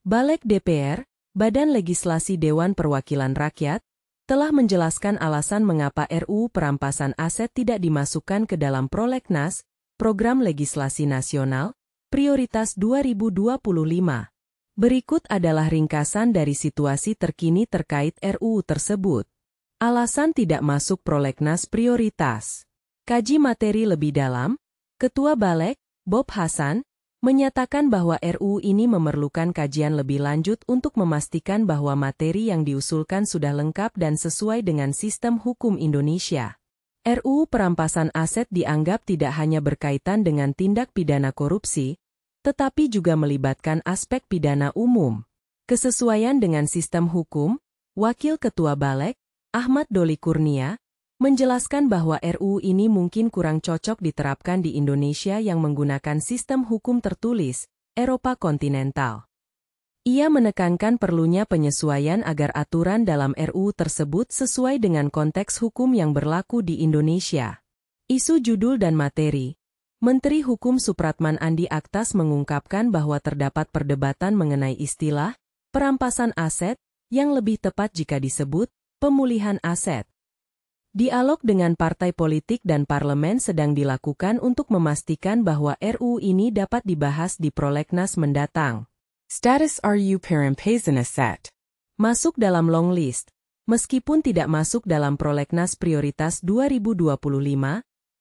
Balek DPR, Badan Legislasi Dewan Perwakilan Rakyat, telah menjelaskan alasan mengapa RUU Perampasan Aset tidak dimasukkan ke dalam Prolegnas, Program Legislasi Nasional, Prioritas 2025. Berikut adalah ringkasan dari situasi terkini terkait RUU tersebut. Alasan tidak masuk Prolegnas Prioritas. Kaji materi lebih dalam, Ketua Balek, Bob Hasan, menyatakan bahwa RUU ini memerlukan kajian lebih lanjut untuk memastikan bahwa materi yang diusulkan sudah lengkap dan sesuai dengan sistem hukum Indonesia. RUU Perampasan Aset dianggap tidak hanya berkaitan dengan tindak pidana korupsi, tetapi juga melibatkan aspek pidana umum. Kesesuaian dengan sistem hukum, Wakil Ketua Balek, Ahmad Doli Kurnia, menjelaskan bahwa RUU ini mungkin kurang cocok diterapkan di Indonesia yang menggunakan sistem hukum tertulis, Eropa kontinental. Ia menekankan perlunya penyesuaian agar aturan dalam RUU tersebut sesuai dengan konteks hukum yang berlaku di Indonesia. Isu judul dan materi. Menteri Hukum Supratman Andi Aktas mengungkapkan bahwa terdapat perdebatan mengenai istilah perampasan aset, yang lebih tepat jika disebut pemulihan aset. Dialog dengan partai politik dan parlemen sedang dilakukan untuk memastikan bahwa RUU ini dapat dibahas di Prolegnas mendatang. Status RUU Perampasan Aset masuk dalam long list. Meskipun tidak masuk dalam Prolegnas Prioritas 2025,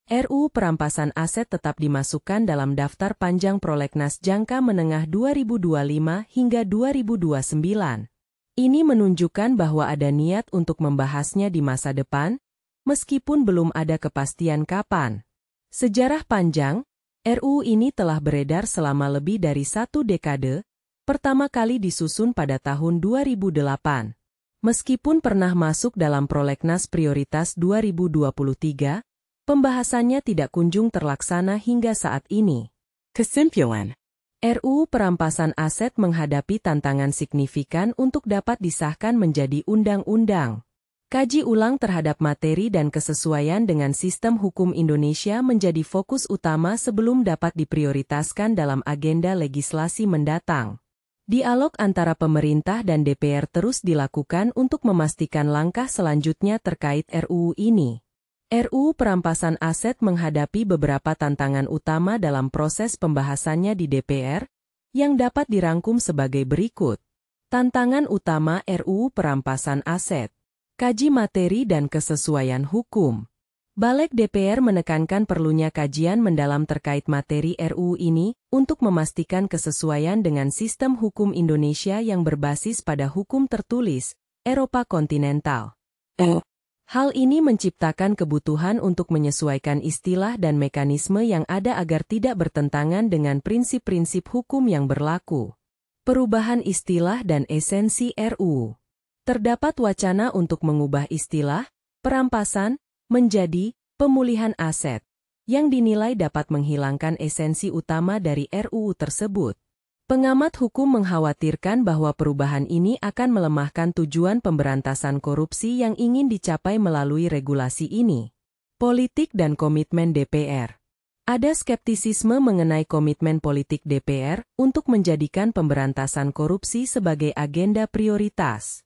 RUU Perampasan Aset tetap dimasukkan dalam daftar panjang Prolegnas jangka menengah 2025 hingga 2029. Ini menunjukkan bahwa ada niat untuk membahasnya di masa depan, meskipun belum ada kepastian kapan. Sejarah panjang, RUU ini telah beredar selama lebih dari 1 dekade, pertama kali disusun pada tahun 2008. Meskipun pernah masuk dalam Prolegnas Prioritas 2023, pembahasannya tidak kunjung terlaksana hingga saat ini. Kesimpulan, RUU Perampasan Aset menghadapi tantangan signifikan untuk dapat disahkan menjadi undang-undang. Kaji ulang terhadap materi dan kesesuaian dengan sistem hukum Indonesia menjadi fokus utama sebelum dapat diprioritaskan dalam agenda legislasi mendatang. Dialog antara pemerintah dan DPR terus dilakukan untuk memastikan langkah selanjutnya terkait RUU ini. RUU Perampasan Aset menghadapi beberapa tantangan utama dalam proses pembahasannya di DPR, yang dapat dirangkum sebagai berikut. Tantangan utama RUU Perampasan Aset. Kaji materi dan kesesuaian hukum. Balek DPR menekankan perlunya kajian mendalam terkait materi RUU ini untuk memastikan kesesuaian dengan sistem hukum Indonesia yang berbasis pada hukum tertulis, Eropa kontinental. Hal ini menciptakan kebutuhan untuk menyesuaikan istilah dan mekanisme yang ada agar tidak bertentangan dengan prinsip-prinsip hukum yang berlaku. Perubahan istilah dan esensi RUU. Terdapat wacana untuk mengubah istilah perampasan menjadi pemulihan aset, yang dinilai dapat menghilangkan esensi utama dari RUU tersebut. Pengamat hukum mengkhawatirkan bahwa perubahan ini akan melemahkan tujuan pemberantasan korupsi yang ingin dicapai melalui regulasi ini. Politik dan komitmen DPR. Ada skeptisisme mengenai komitmen politik DPR untuk menjadikan pemberantasan korupsi sebagai agenda prioritas.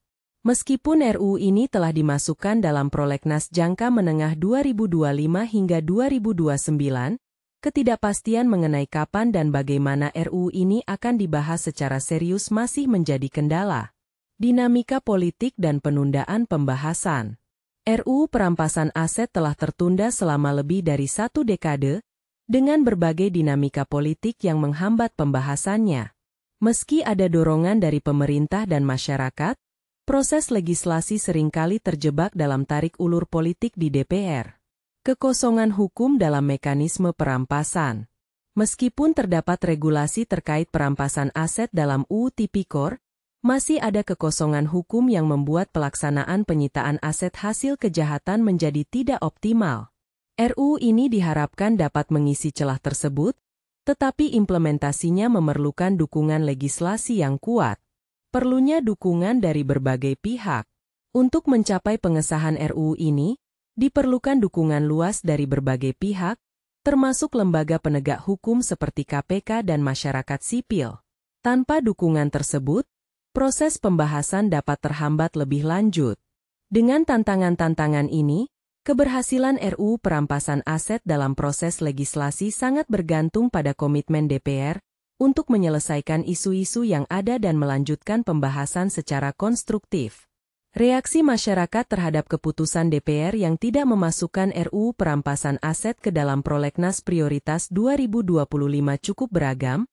Meskipun RUU ini telah dimasukkan dalam Prolegnas jangka menengah 2025 hingga 2029, ketidakpastian mengenai kapan dan bagaimana RUU ini akan dibahas secara serius masih menjadi kendala. Dinamika politik dan penundaan pembahasan. RUU Perampasan Aset telah tertunda selama lebih dari 1 dekade, dengan berbagai dinamika politik yang menghambat pembahasannya. Meski ada dorongan dari pemerintah dan masyarakat, proses legislasi seringkali terjebak dalam tarik ulur politik di DPR. Kekosongan hukum dalam mekanisme perampasan. Meskipun terdapat regulasi terkait perampasan aset dalam UU Tipikor, masih ada kekosongan hukum yang membuat pelaksanaan penyitaan aset hasil kejahatan menjadi tidak optimal. RUU ini diharapkan dapat mengisi celah tersebut, tetapi implementasinya memerlukan dukungan legislasi yang kuat. Perlunya dukungan dari berbagai pihak. Untuk mencapai pengesahan RUU ini, diperlukan dukungan luas dari berbagai pihak, termasuk lembaga penegak hukum seperti KPK dan masyarakat sipil. Tanpa dukungan tersebut, proses pembahasan dapat terhambat lebih lanjut. Dengan tantangan-tantangan ini, keberhasilan RUU perampasan aset dalam proses legislasi sangat bergantung pada komitmen DPR untuk menyelesaikan isu-isu yang ada dan melanjutkan pembahasan secara konstruktif. Reaksi masyarakat terhadap keputusan DPR yang tidak memasukkan RUU perampasan aset ke dalam Prolegnas Prioritas 2025 cukup beragam,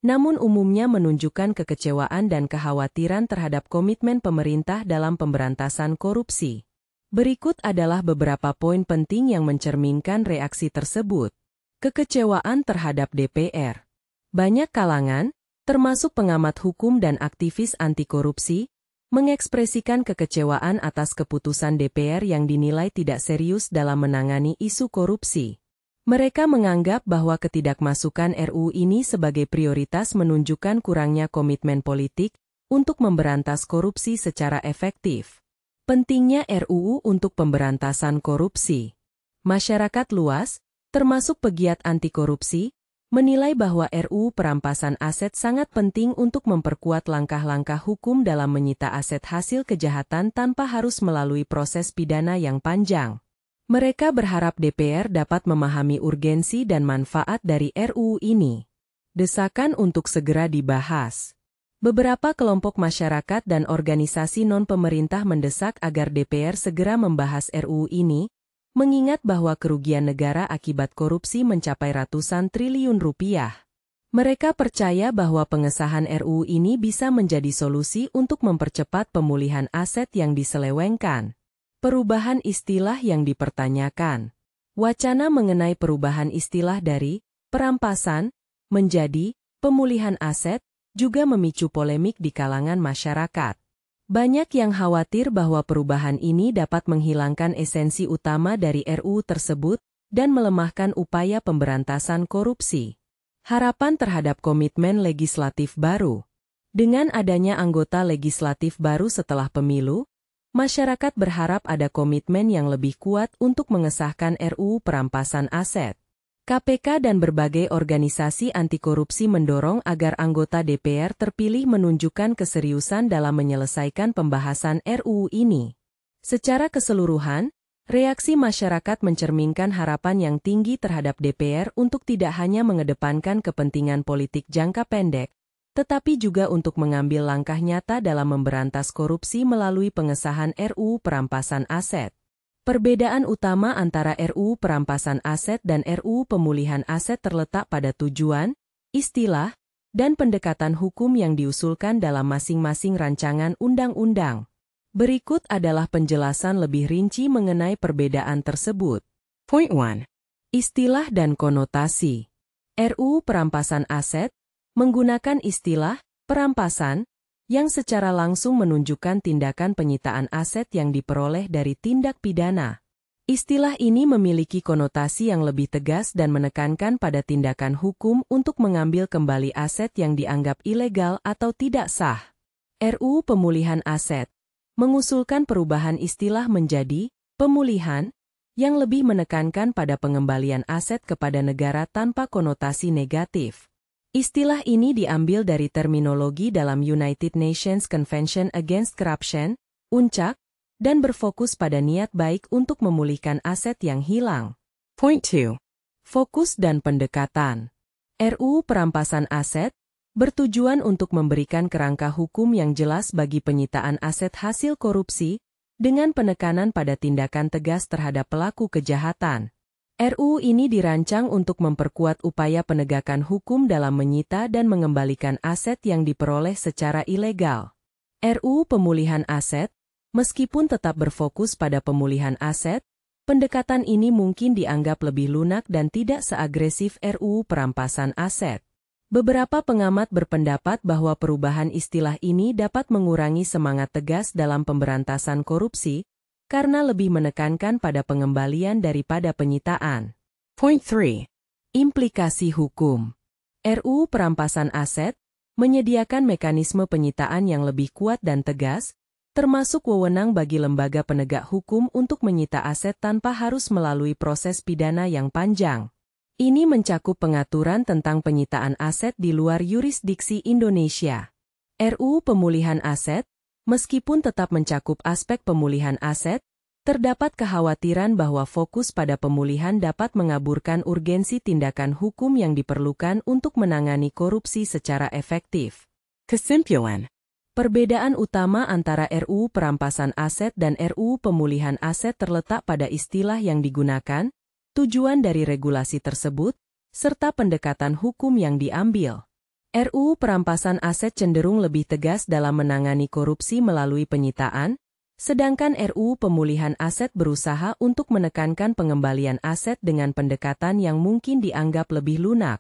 namun umumnya menunjukkan kekecewaan dan kekhawatiran terhadap komitmen pemerintah dalam pemberantasan korupsi. Berikut adalah beberapa poin penting yang mencerminkan reaksi tersebut. Kekecewaan terhadap DPR. Banyak kalangan, termasuk pengamat hukum dan aktivis anti korupsi, mengekspresikan kekecewaan atas keputusan DPR yang dinilai tidak serius dalam menangani isu korupsi. Mereka menganggap bahwa ketidakmasukan RUU ini sebagai prioritas menunjukkan kurangnya komitmen politik untuk memberantas korupsi secara efektif. Pentingnya RUU untuk pemberantasan korupsi. Masyarakat luas, termasuk pegiat anti korupsi, menilai bahwa RUU perampasan aset sangat penting untuk memperkuat langkah-langkah hukum dalam menyita aset hasil kejahatan tanpa harus melalui proses pidana yang panjang. Mereka berharap DPR dapat memahami urgensi dan manfaat dari RUU ini. Desakan untuk segera dibahas. Beberapa kelompok masyarakat dan organisasi non-pemerintah mendesak agar DPR segera membahas RUU ini, mengingat bahwa kerugian negara akibat korupsi mencapai ratusan triliun rupiah. Mereka percaya bahwa pengesahan RUU ini bisa menjadi solusi untuk mempercepat pemulihan aset yang diselewengkan. Perubahan istilah yang dipertanyakan. Wacana mengenai perubahan istilah dari perampasan menjadi pemulihan aset juga memicu polemik di kalangan masyarakat. Banyak yang khawatir bahwa perubahan ini dapat menghilangkan esensi utama dari RUU tersebut dan melemahkan upaya pemberantasan korupsi. Harapan terhadap komitmen legislatif baru. Dengan adanya anggota legislatif baru setelah pemilu, masyarakat berharap ada komitmen yang lebih kuat untuk mengesahkan RUU perampasan aset. KPK dan berbagai organisasi anti korupsi mendorong agar anggota DPR terpilih menunjukkan keseriusan dalam menyelesaikan pembahasan RUU ini. Secara keseluruhan, reaksi masyarakat mencerminkan harapan yang tinggi terhadap DPR untuk tidak hanya mengedepankan kepentingan politik jangka pendek, tetapi juga untuk mengambil langkah nyata dalam memberantas korupsi melalui pengesahan RUU perampasan aset. Perbedaan utama antara RUU perampasan aset dan RUU pemulihan aset terletak pada tujuan, istilah, dan pendekatan hukum yang diusulkan dalam masing-masing rancangan undang-undang. Berikut adalah penjelasan lebih rinci mengenai perbedaan tersebut. Point 1. Istilah dan konotasi. RUU perampasan aset menggunakan istilah perampasan yang secara langsung menunjukkan tindakan penyitaan aset yang diperoleh dari tindak pidana. Istilah ini memiliki konotasi yang lebih tegas dan menekankan pada tindakan hukum untuk mengambil kembali aset yang dianggap ilegal atau tidak sah. RUU pemulihan aset mengusulkan perubahan istilah menjadi pemulihan yang lebih menekankan pada pengembalian aset kepada negara tanpa konotasi negatif. Istilah ini diambil dari terminologi dalam United Nations Convention Against Corruption, UNCAC, dan berfokus pada niat baik untuk memulihkan aset yang hilang. Point 2. Fokus dan pendekatan. RUU perampasan aset bertujuan untuk memberikan kerangka hukum yang jelas bagi penyitaan aset hasil korupsi, dengan penekanan pada tindakan tegas terhadap pelaku kejahatan. RUU ini dirancang untuk memperkuat upaya penegakan hukum dalam menyita dan mengembalikan aset yang diperoleh secara ilegal. RUU pemulihan aset, meskipun tetap berfokus pada pemulihan aset, pendekatan ini mungkin dianggap lebih lunak dan tidak seagresif RUU perampasan aset. Beberapa pengamat berpendapat bahwa perubahan istilah ini dapat mengurangi semangat tegas dalam pemberantasan korupsi, karena lebih menekankan pada pengembalian daripada penyitaan. Point 3. Implikasi hukum. RUU perampasan aset menyediakan mekanisme penyitaan yang lebih kuat dan tegas, termasuk wewenang bagi lembaga penegak hukum untuk menyita aset tanpa harus melalui proses pidana yang panjang. Ini mencakup pengaturan tentang penyitaan aset di luar yurisdiksi Indonesia. RUU Pemulihan Aset, meskipun tetap mencakup aspek pemulihan aset, terdapat kekhawatiran bahwa fokus pada pemulihan dapat mengaburkan urgensi tindakan hukum yang diperlukan untuk menangani korupsi secara efektif. Kesimpulan. Perbedaan utama antara RUU Perampasan Aset dan RUU Pemulihan Aset terletak pada istilah yang digunakan, tujuan dari regulasi tersebut, serta pendekatan hukum yang diambil. RUU Perampasan Aset cenderung lebih tegas dalam menangani korupsi melalui penyitaan, sedangkan RUU Pemulihan Aset berusaha untuk menekankan pengembalian aset dengan pendekatan yang mungkin dianggap lebih lunak.